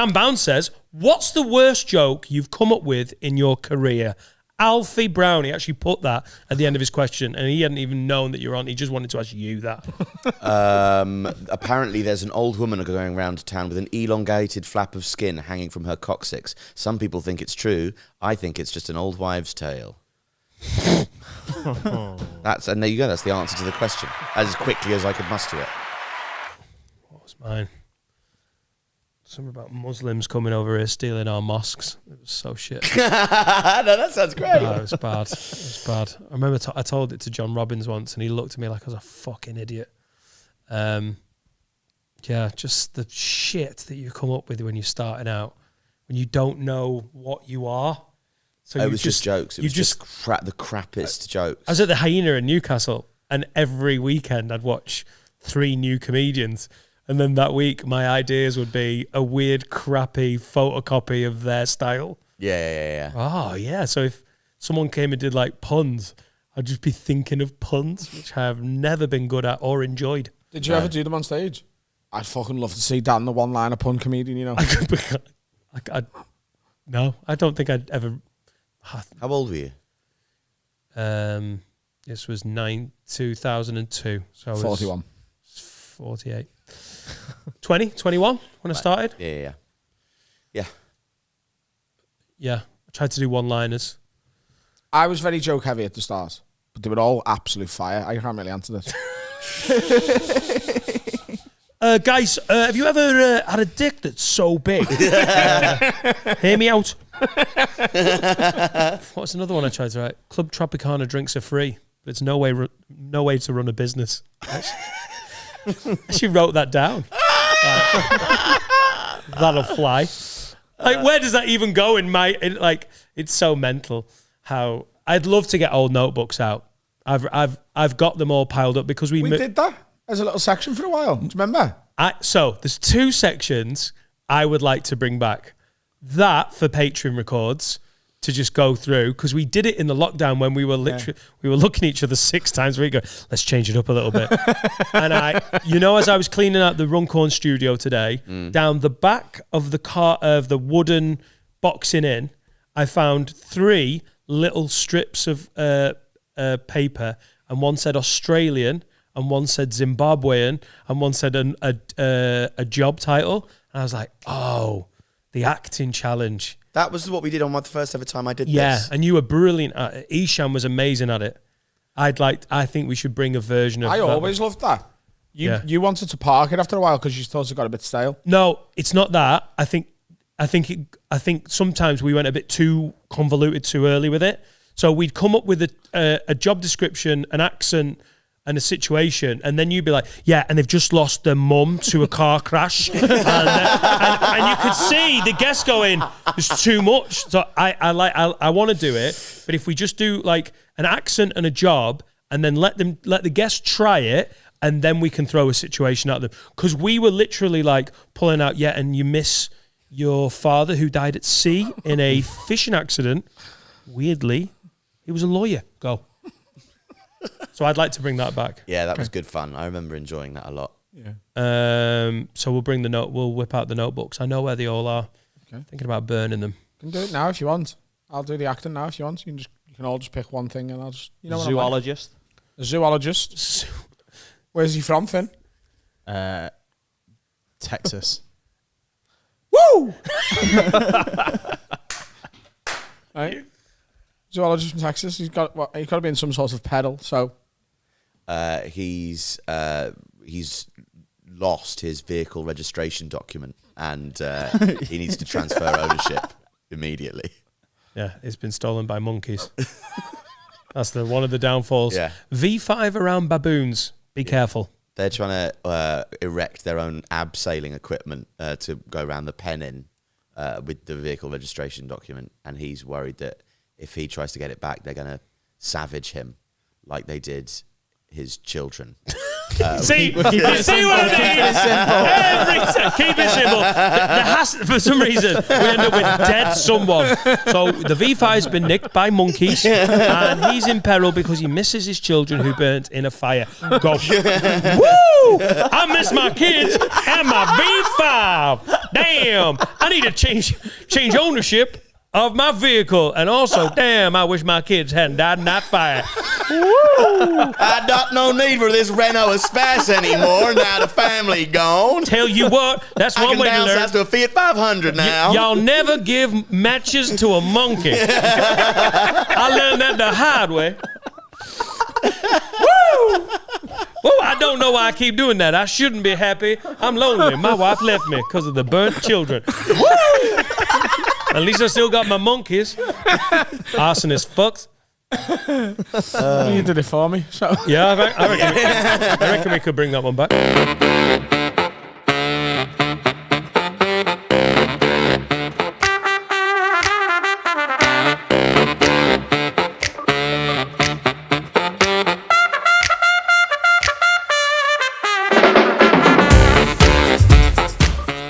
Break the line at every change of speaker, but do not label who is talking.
Dan Bounce says, what's the worst joke you've come up with in your career? Alfie Brown, he actually put that at the end of his question, and he hadn't even known that you're on. He just wanted to ask you that.
Apparently, there's an old woman going around town with an elongated flap of skin hanging from her coccyx. Some people think it's true. I think it's just an old wives' tale. And there you go. That's the answer to the question, as quickly as I could muster it.
What was mine? Something about Muslims coming over here stealing our mosques. It was so shit.
No, that sounds great.
No, it was bad. It was bad. I remember I told it to John Robbins once, and he looked at me like I was a fucking idiot. Yeah, just the shit that you come up with when you're starting out, when you don't know what you are. So
it was just jokes. It was just the crappiest jokes.
I was at the Hyena in Newcastle, and every weekend I'd watch 3 new comedians. And then that week, my ideas would be a weird, crappy photocopy of their style.
Yeah.
Oh, yeah. So if someone came and did like puns, I'd just be thinking of puns, which I have never been good at or enjoyed.
Did you ever do them on stage? I'd fucking love to see Dan, the one-liner pun comedian, you know.
No, I don't think I'd ever.
How old were you?
This was 2002. So I was
41.
48. 21 when I started.
Yeah.
I tried to do one-liners.
I was very joke heavy at the start, but they were all absolute fire. I can't really answer this.
Guys, have you ever had a dick that's so big? Hear me out. What's another one I tried to write? Club Tropicana drinks are free, but it's no way to run a business. I actually wrote that down. That'll fly. Like, where does that even go in my? It's so mental. How I'd love to get old notebooks out. I've got them all piled up because we
did that as a little section for a while. Do you remember?
So there's 2 sections I would like to bring back. That for Patreon records to just go through, because we did it in the lockdown when we were we were looking at each other 6 times a week. Let's change it up a little bit. And as I was cleaning out the Runcorn studio today, down the back of the car of the wooden boxing in, I found 3 little strips of paper, and one said Australian, and one said Zimbabwean, and one said a job title. And I was like, oh, the acting challenge.
That was what we did on the first ever time I did this.
Yeah, and you were brilliant at it. Isham was amazing at it. I think we should bring a version of
I
that.
always loved that. You wanted to park it after a while because you thought it got a bit stale.
No, it's not that. I think sometimes we went a bit too convoluted too early with it. So we'd come up with a job description, an accent, and a situation, and then you'd be like, yeah, and they've just lost their mum to a car crash. and you could see the guest going, there's too much. So I want to do it, but if we just do like an accent and a job, and then let the guests try it, and then we can throw a situation at them. Because we were literally like pulling out, and you miss your father who died at sea in a fishing accident. Weirdly, he was a lawyer. Go. So I'd like to bring that back.
Yeah, that was good fun. I remember enjoying that a lot.
Yeah.
So we'll whip out the notebooks. I know where they all are. Okay. Thinking about burning them.
You can do it now if you want. I'll do the acting now if you want. You can all just pick one thing, and I'll just
Zoologist.
A zoologist. Where's he from, Finn?
Texas.
Woo! Right. Zoologist from Texas. He's got to be in some sort of pedal. So
he's lost his vehicle registration document, and he needs to transfer ownership immediately.
Yeah, it's been stolen by monkeys. That's one of the downfalls.
Yeah.
V5 around baboons. Be careful.
They're trying to erect their own abseiling equipment to go around the pen in with the vehicle registration document, and he's worried that if he tries to get it back, they're going to savage him like they did his children.
See what I mean? Keep it simple. There has, for some reason, we end up with dead someone. So the V5's been nicked by monkeys, and he's in peril because he misses his children who burnt in a fire. Go. Woo! I miss my kids and my V5. Damn! I need to change ownership of my vehicle, and also, damn, I wish my kids hadn't died in that fire. Woo!
I got no need for this Renault Espace anymore. Now the family gone.
Tell you what, that's
I
one
can
way to learn.
downsize to a Fiat 500 now.
Y'all never give matches to a monkey. I learned that the hard way. Woo! Woo! I don't know why I keep doing that. I shouldn't be happy. I'm lonely. My wife left me because of the burnt children. Woo! At least I still got my monkeys. Arsonist fucks.
You did it for me. So.
Yeah, I reckon we could bring that one back.